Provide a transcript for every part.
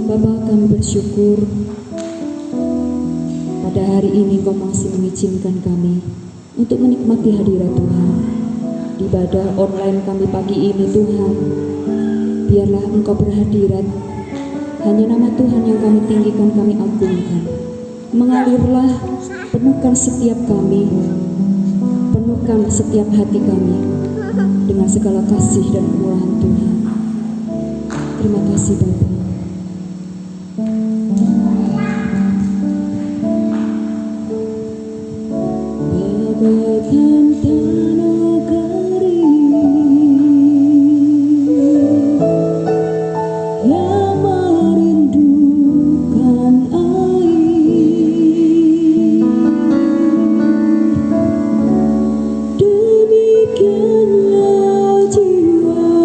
Bapa, kami bersyukur pada hari ini Kau masih mengizinkan kami untuk menikmati hadirat Tuhan. Di ibadah online kami pagi ini Tuhan, biarlah Engkau berhadirat. Hanya nama Tuhan yang kami tinggikan, kami agungkan. Mengalirlah, penuhkan setiap kami, penuhkan setiap hati kami dengan segala kasih dan kemurahan Tuhan. Terima kasih Bapa. Bagaikan tanah kering yang merindukan air, demikianlah jiwaku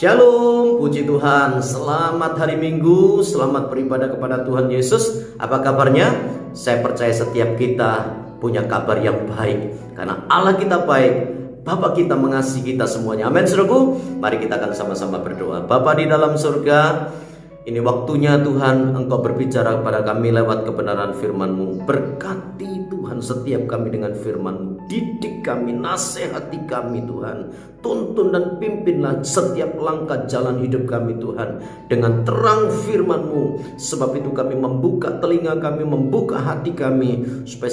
Shalom, puji Tuhan. Selamat hari Minggu, selamat beribadah kepada Tuhan Yesus. Apa kabarnya? Saya percaya setiap kita punya kabar yang baik, karena Allah kita baik, Bapa kita mengasihi kita semuanya. Amin, saudaraku. Mari kita akan sama-sama berdoa. Bapa di dalam surga, ini waktunya Tuhan Engkau berbicara kepada kami lewat kebenaran firman-Mu. Berkati Tuhan setiap kami dengan firman-Mu. Didik kami, nasihati kami Tuhan. Tuntun dan pimpinlah setiap langkah jalan hidup kami Tuhan, dengan terang firman-Mu. Sebab itu kami membuka telinga kami, membuka hati kami, supaya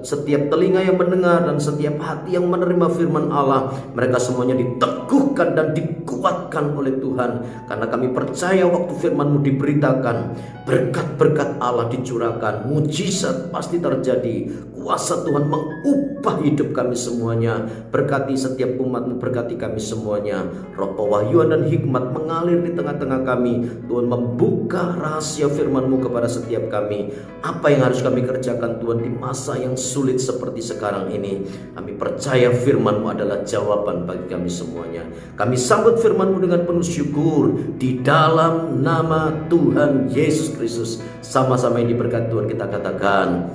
setiap telinga yang mendengar dan setiap hati yang menerima firman Allah, mereka semuanya diteguhkan dan dikuatkan oleh Tuhan. Karena kami percaya waktu firman-Mu diberitakan, berkat-berkat Allah dicurahkan, mujizat pasti terjadi, kuasa Tuhan mengubah hidup kami semuanya. Berkati setiap umat-Mu, berkati kami semuanya. Roh pewahyuan dan hikmat mengalir di tengah-tengah kami. Tuhan membuka rahasia firman-Mu kepada setiap kami. Apa yang harus kami kerjakan Tuhan di masa yang sulit seperti sekarang ini? Kami percaya firman-Mu adalah jawaban bagi kami semuanya. Kami sambut firman-Mu dengan penuh syukur di dalam nama Tuhan Yesus Kristus. Sama-sama yang diberkati Tuhan kita katakan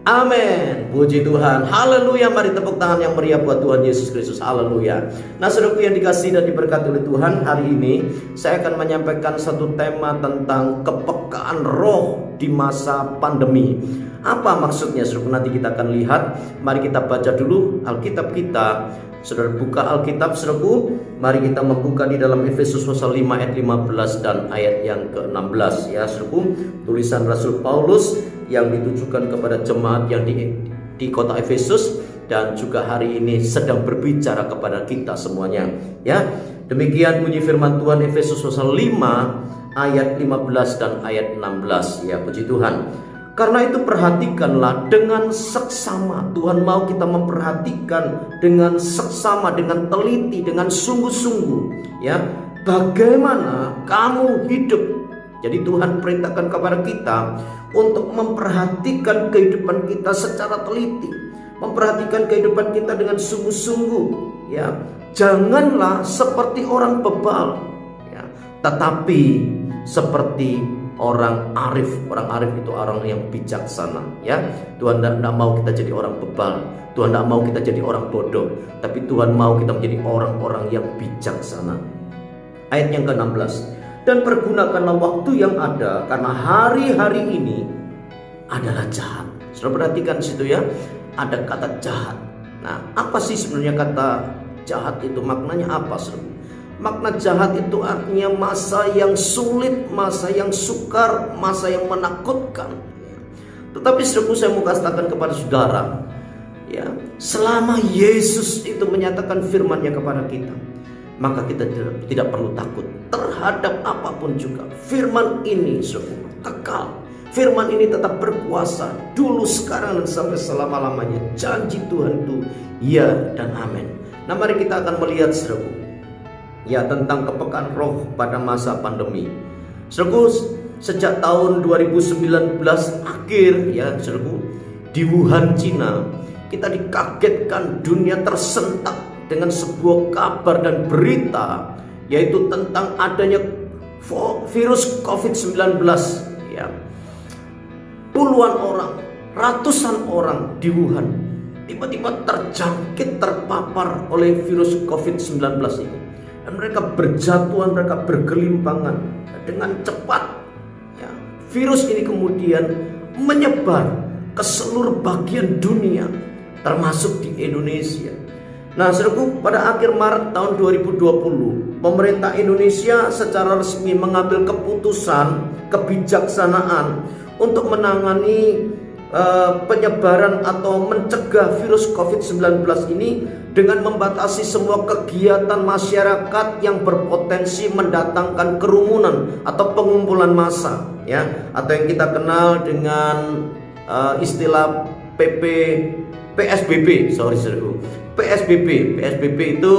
amin. Puji Tuhan. Haleluya. Mari tepuk tangan yang meriah buat Tuhan Yesus Kristus. Haleluya. Nah, saudaraku yang dikasihi dan diberkati oleh Tuhan, hari ini saya akan menyampaikan satu tema tentang kepekaan roh di masa pandemi. Apa maksudnya, saudaraku? Nanti kita akan lihat. Mari kita baca dulu Alkitab kita. Saudara buka Alkitab, saudaraku. Mari kita membuka di dalam Efesus pasal 5 ayat 15 dan ayat yang ke-16 ya, saudaraku. Tulisan Rasul Paulus yang ditujukan kepada jemaat yang di kota Efesus, dan juga hari ini sedang berbicara kepada kita semuanya ya. Demikian bunyi firman Tuhan, Efesus pasal 5 ayat 15 dan ayat 16 ya. Puji Tuhan. Karena itu perhatikanlah dengan seksama. Tuhan mau kita memperhatikan dengan seksama, dengan teliti, dengan sungguh-sungguh ya, bagaimana kamu hidup. Jadi Tuhan perintahkan kepada kita untuk memperhatikan kehidupan kita secara teliti, memperhatikan kehidupan kita dengan sungguh-sungguh ya. Janganlah seperti orang bebal ya, tetapi seperti orang arif. Orang arif itu orang yang bijaksana ya. Tuhan tidak mau kita jadi orang bebal, Tuhan tidak mau kita jadi orang bodoh, tapi Tuhan mau kita menjadi orang-orang yang bijaksana. Ayat yang ke-16, dan pergunakanlah waktu yang ada, karena hari-hari ini adalah jahat. Sudah perhatikan situ ya, ada kata jahat. Nah, apa sih sebenarnya kata jahat itu? Maknanya apa, saudara? Makna jahat itu artinya masa yang sulit, masa yang sukar, masa yang menakutkan. Tetapi saudaraku, saya mau katakan kepada saudara ya, selama Yesus itu menyatakan firman-Nya kepada kita, maka kita tidak perlu takut terhadap apapun juga. Firman ini saudaraku kekal. Firman ini tetap berkuasa dulu, sekarang, dan sampai selama-lamanya. Janji Tuhan itu ya dan amin. Nah, mari kita akan melihat saudaraku ya, tentang kepekaan roh pada masa pandemi. Saudaraku, sejak tahun 2019 akhir ya saudaraku, di Wuhan, Cina, kita dikagetkan, dunia tersentak dengan sebuah kabar dan berita, yaitu tentang adanya virus COVID-19 ya. Puluhan orang, ratusan orang di Wuhan tiba-tiba terjangkit, terpapar oleh virus COVID-19 ini. Dan mereka berjatuhan, mereka bergelimpangan dengan cepat ya. Virus ini kemudian menyebar ke seluruh bagian dunia, termasuk di Indonesia. Nah, saudaraku, pada akhir Maret tahun 2020, pemerintah Indonesia secara resmi mengambil keputusan kebijaksanaan untuk menangani penyebaran atau mencegah virus COVID-19 ini dengan membatasi semua kegiatan masyarakat yang berpotensi mendatangkan kerumunan atau pengumpulan massa ya, atau yang kita kenal dengan istilah PSBB. PSBB itu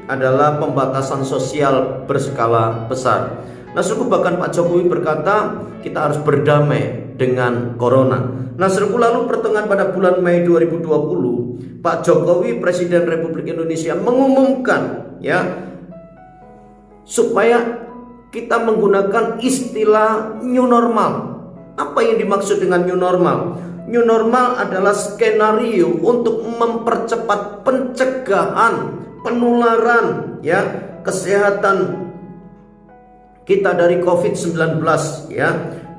adalah pembatasan sosial berskala besar. Nah, bahkan Pak Jokowi berkata kita harus berdamai dengan corona. Nah, lalu pertengahan pada bulan Mei 2020, Pak Jokowi, Presiden Republik Indonesia, mengumumkan ya supaya kita menggunakan istilah new normal. Apa yang dimaksud dengan new normal? New normal adalah skenario untuk mempercepat pencegahan penularan kesehatan kita dari COVID-19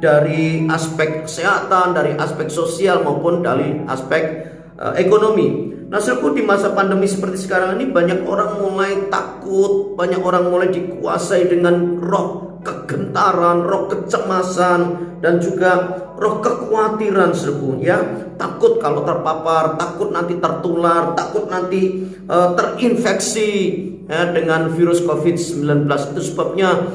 dari aspek kesehatan, dari aspek sosial maupun dari aspek ekonomi. Nah, di masa pandemi seperti sekarang ini banyak orang mulai takut, banyak orang mulai dikuasai dengan roh kegentaran, roh kecemasan, dan juga roh kekhawatiran, takut kalau terpapar, takut nanti tertular, takut nanti terinfeksi dengan virus COVID-19. Itu sebabnya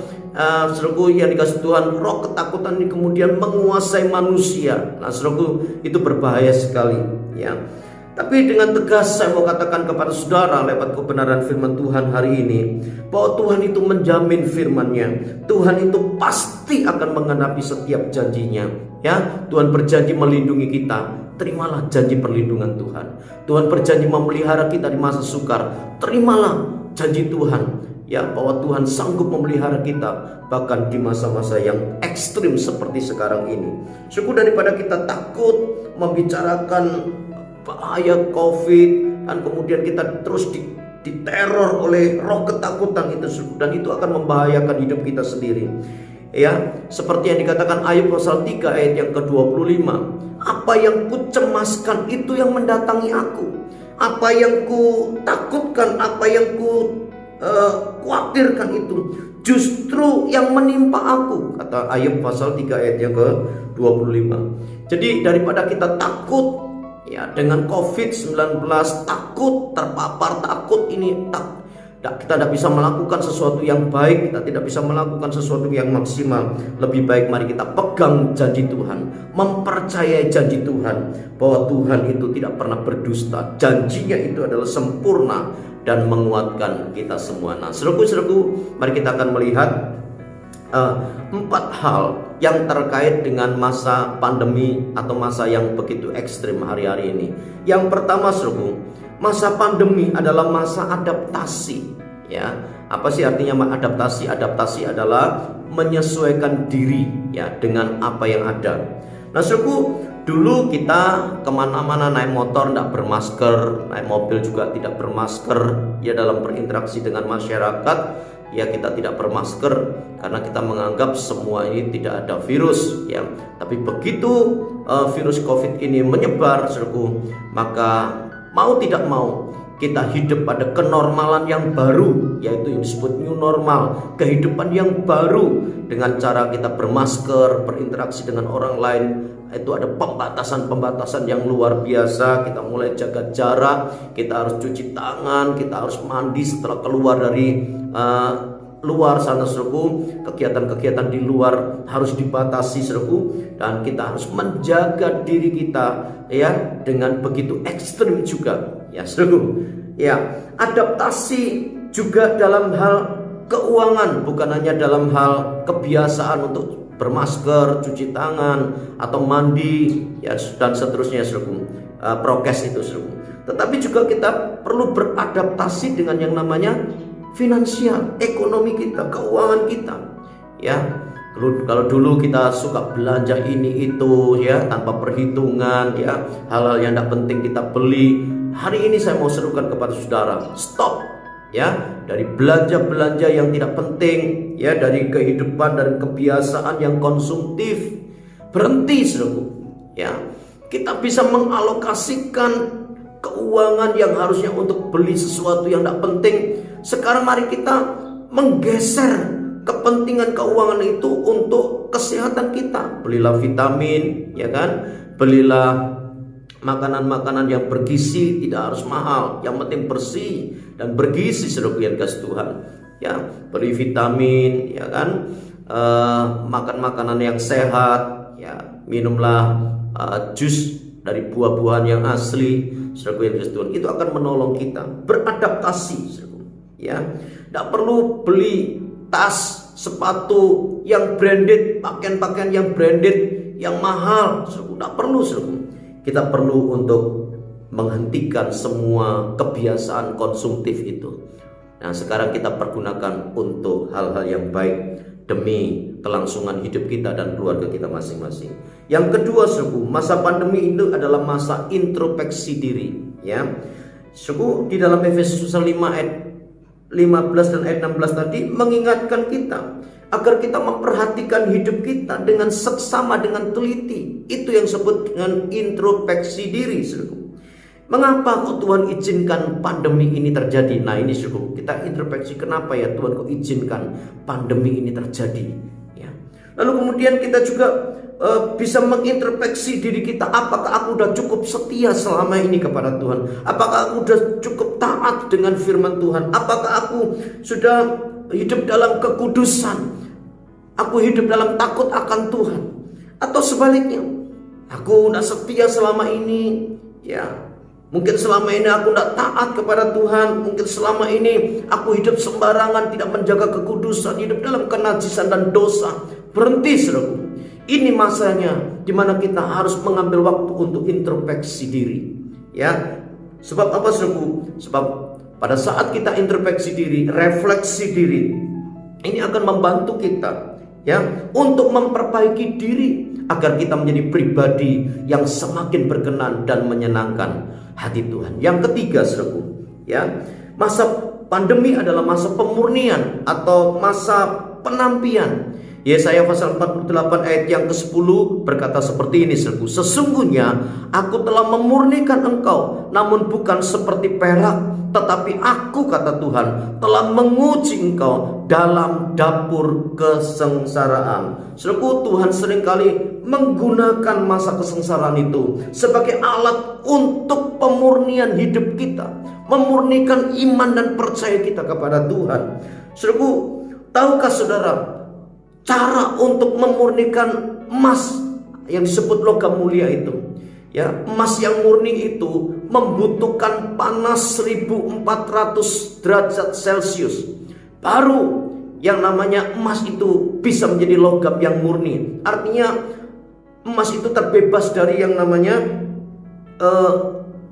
yang dikasih Tuhan, roh ketakutan ini kemudian menguasai manusia. Nah, itu berbahaya sekali, Tapi dengan tegas saya mau katakan kepada saudara lewat kebenaran firman Tuhan hari ini, bahwa Tuhan itu menjamin firman-Nya. Tuhan itu pasti akan menggenapi setiap janjinya. Tuhan berjanji melindungi kita. Terimalah janji perlindungan Tuhan. Tuhan berjanji memelihara kita di masa sukar. Terimalah janji Tuhan, bahwa Tuhan sanggup memelihara kita bahkan di masa-masa yang ekstrim seperti sekarang ini. Daripada kita takut membicarakan bahaya COVID dan kemudian kita terus diteror oleh roh ketakutan itu, dan itu akan membahayakan hidup kita sendiri. Seperti yang dikatakan Ayub pasal 3 ayat yang ke-25, apa yang ku cemaskan itu yang mendatangi aku, apa yang ku takutkan, apa yang ku khawatirkan itu justru yang menimpa aku, kata Ayub pasal 3 ayat yang ke-25. Jadi daripada kita takut dengan COVID-19, takut terpapar, takut ini kita tidak bisa melakukan sesuatu yang baik, kita tidak bisa melakukan sesuatu yang maksimal. Lebih baik mari kita pegang janji Tuhan, mempercayai janji Tuhan, bahwa Tuhan itu tidak pernah berdusta. Janjinya itu adalah sempurna dan menguatkan kita semua. Nah, saudaraku, mari kita akan melihat 4 hal yang terkait dengan masa pandemi atau masa yang begitu ekstrim hari-hari ini. Yang pertama, saudaraku, masa pandemi adalah masa adaptasi. Apa sih artinya adaptasi? Adaptasi adalah menyesuaikan diri dengan apa yang ada. Nah, saudaraku, dulu kita kemana-mana naik motor tidak bermasker, naik mobil juga tidak bermasker. Dalam berinteraksi dengan masyarakat kita tidak bermasker karena kita menganggap semua ini tidak ada virus, Tapi begitu virus COVID ini menyebar, saudaraku, maka mau tidak mau kita hidup pada kenormalan yang baru, yaitu yang disebut new normal, kehidupan yang baru dengan cara kita bermasker, berinteraksi dengan orang lain. Itu ada pembatasan-pembatasan yang luar biasa. Kita mulai jaga jarak, kita harus cuci tangan, kita harus mandi setelah keluar dari luar sana, saudaraku. Kegiatan-kegiatan di luar harus dibatasi, saudaraku, dan kita harus menjaga diri kita dengan begitu ekstrim juga, saudaraku. Adaptasi juga dalam hal keuangan, bukan hanya dalam hal kebiasaan untuk bermasker, cuci tangan, atau mandi, dan seterusnya, saudaraku. Prokes itu, saudaraku. Tetapi juga kita perlu beradaptasi dengan yang namanya finansial, ekonomi kita, keuangan kita. Kalau dulu kita suka belanja ini itu tanpa perhitungan, hal-hal yang tidak penting kita beli. Hari ini saya mau serukan kepada saudara, stop dari belanja-belanja yang tidak penting, dari kehidupan dan kebiasaan yang konsumtif. Berhenti, saudaraku. Kita bisa mengalokasikan keuangan yang harusnya untuk beli sesuatu yang tidak penting. Sekarang mari kita menggeser kepentingan keuangan itu untuk kesehatan kita. Belilah vitamin, belilah makanan-makanan yang bergizi, tidak harus mahal, yang penting bersih dan bergizi, saudara yang kasih Tuhan. Beli vitamin, makan makanan yang sehat, minumlah jus dari buah-buahan yang asli, saudara yang kasih Tuhan. Itu akan menolong kita beradaptasi, tidak perlu beli tas, sepatu yang branded, pakaian-pakaian yang branded, yang mahal, tidak perlu, saudara. Kita perlu untuk menghentikan semua kebiasaan konsumtif itu. Nah, sekarang kita pergunakan untuk hal-hal yang baik demi kelangsungan hidup kita dan keluarga kita masing-masing. Yang kedua, suku, masa pandemi itu adalah masa introspeksi diri, ya. Suku, di dalam Efesus 5 ayat 15 dan ayat 16 tadi mengingatkan kita agar kita memperhatikan hidup kita dengan seksama, dengan teliti. Itu yang disebut dengan introspeksi diri, suku. Mengapa kok Tuhan izinkan pandemi ini terjadi? Nah, ini suku, kita introspeksi, kenapa ya Tuhan kok izinkan pandemi ini terjadi, ya. Lalu kemudian kita juga bisa mengintrospeksi diri kita. Apakah aku sudah cukup setia selama ini kepada Tuhan? Apakah aku sudah cukup taat dengan firman Tuhan? Apakah aku sudah hidup dalam kekudusan? Aku hidup dalam takut akan Tuhan? Atau sebaliknya, aku sudah setia selama ini, ya. Mungkin selama ini aku tidak taat kepada Tuhan. Mungkin selama ini aku hidup sembarangan, tidak menjaga kekudusan, hidup dalam kenajisan dan dosa. Berhenti, saudaraku. Ini masanya di mana kita harus mengambil waktu untuk introspeksi diri, ya. Sebab apa, saudaraku? Sebab pada saat kita introspeksi diri, refleksi diri, ini akan membantu kita, ya, untuk memperbaiki diri agar kita menjadi pribadi yang semakin berkenan dan menyenangkan hati Tuhan. Yang ketiga, saudaraku, ya, masa pandemi adalah masa pemurnian atau masa penampian. Yesaya pasal 48 ayat yang ke-10 berkata seperti ini, saudaraku. Sesungguhnya aku telah memurnikan engkau, namun bukan seperti perak, tetapi aku, kata Tuhan, telah menguji engkau dalam dapur kesengsaraan. Saudaraku, Tuhan seringkali menggunakan masa kesengsaraan itu sebagai alat untuk pemurnian hidup kita, memurnikan iman dan percaya kita kepada Tuhan. Saudaraku, tahukah saudara cara untuk memurnikan emas yang disebut logam mulia itu? Ya, emas yang murni itu membutuhkan panas 1400 derajat Celcius. Baru yang namanya emas itu bisa menjadi logam yang murni. Artinya emas itu terbebas dari yang namanya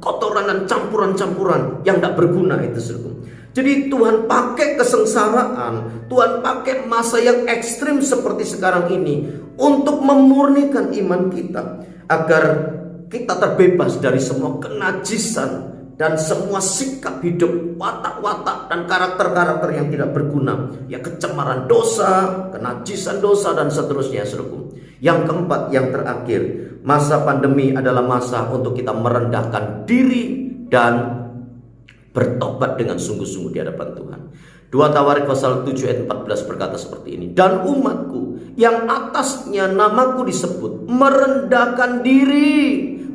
kotoran dan campuran-campuran yang tidak berguna itu, saudaraku. Jadi Tuhan pakai kesengsaraan, Tuhan pakai masa yang ekstrim seperti sekarang ini untuk memurnikan iman kita, agar kita terbebas dari semua kenajisan dan semua sikap hidup, watak-watak dan karakter-karakter yang tidak berguna, ya, kecemaran dosa, kenajisan dosa dan seterusnya, saudaraku. Yang keempat, yang terakhir, masa pandemi adalah masa untuk kita merendahkan diri dan bertobat dengan sungguh-sungguh di hadapan Tuhan. 2 Tawarik pasal 7 ayat 14 berkata seperti ini. Dan umatku yang atasnya namaku disebut merendahkan diri,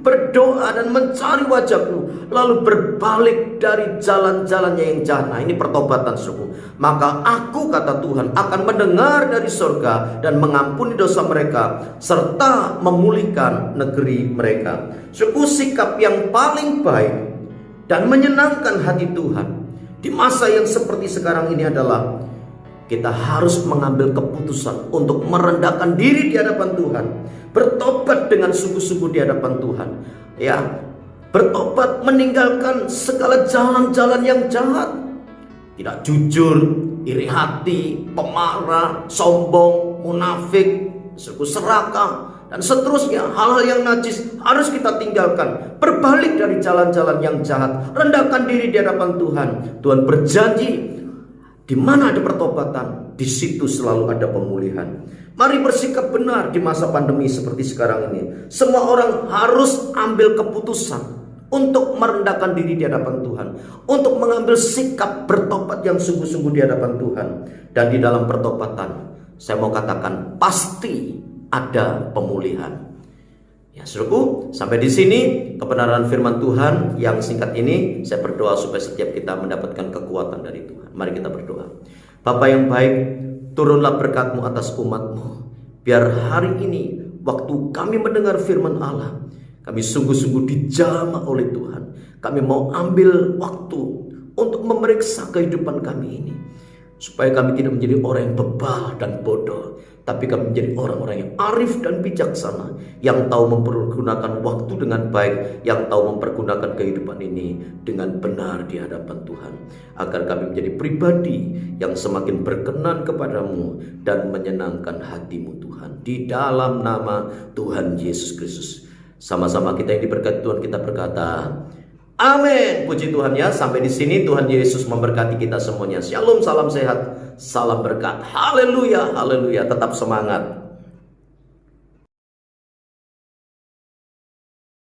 berdoa dan mencari wajahku, lalu berbalik dari jalan-jalannya yang jahat. Nah, ini pertobatan, saudaraku. Maka aku, kata Tuhan, akan mendengar dari surga dan mengampuni dosa mereka serta memulihkan negeri mereka. Saudaraku, sikap yang paling baik dan menyenangkan hati Tuhan di masa yang seperti sekarang ini adalah kita harus mengambil keputusan untuk merendahkan diri di hadapan Tuhan, bertobat dengan sungguh-sungguh di hadapan Tuhan, ya, bertobat meninggalkan segala jalan-jalan yang jahat, tidak jujur, iri hati, pemarah, sombong, munafik, serakah dan seterusnya. Hal-hal yang najis harus kita tinggalkan. Berbalik dari jalan-jalan yang jahat. Rendahkan diri di hadapan Tuhan. Tuhan berjanji, di mana ada pertobatan, di situ selalu ada pemulihan. Mari bersikap benar di masa pandemi seperti sekarang ini. Semua orang harus ambil keputusan untuk merendahkan diri di hadapan Tuhan, untuk mengambil sikap bertobat yang sungguh-sungguh di hadapan Tuhan. Dan di dalam pertobatan, saya mau katakan, pasti ada pemulihan. Ya, saudaraku, sampai di sini kebenaran firman Tuhan yang singkat ini. Saya berdoa supaya setiap kita mendapatkan kekuatan dari Tuhan. Mari kita berdoa. Bapa yang baik, turunlah berkat-Mu atas umat-Mu. Biar hari ini, waktu kami mendengar firman Allah, kami sungguh-sungguh dijamah oleh Tuhan. Kami mau ambil waktu untuk memeriksa kehidupan kami ini, supaya kami tidak menjadi orang yang bebal dan bodoh. tapi kami menjadi orang-orang yang arif dan bijaksana, yang tahu mempergunakan waktu dengan baik, yang tahu mempergunakan kehidupan ini dengan benar di hadapan Tuhan, agar kami menjadi pribadi yang semakin berkenan kepadamu dan menyenangkan hatimu Tuhan. Di dalam nama Tuhan Yesus Kristus, sama-sama kita yang diberkati Tuhan, kita berkata amin. Puji Tuhan ya. Sampai di sini Tuhan Yesus memberkati kita semuanya. Shalom, salam sehat, salam berkat. Haleluya, haleluya. Tetap semangat.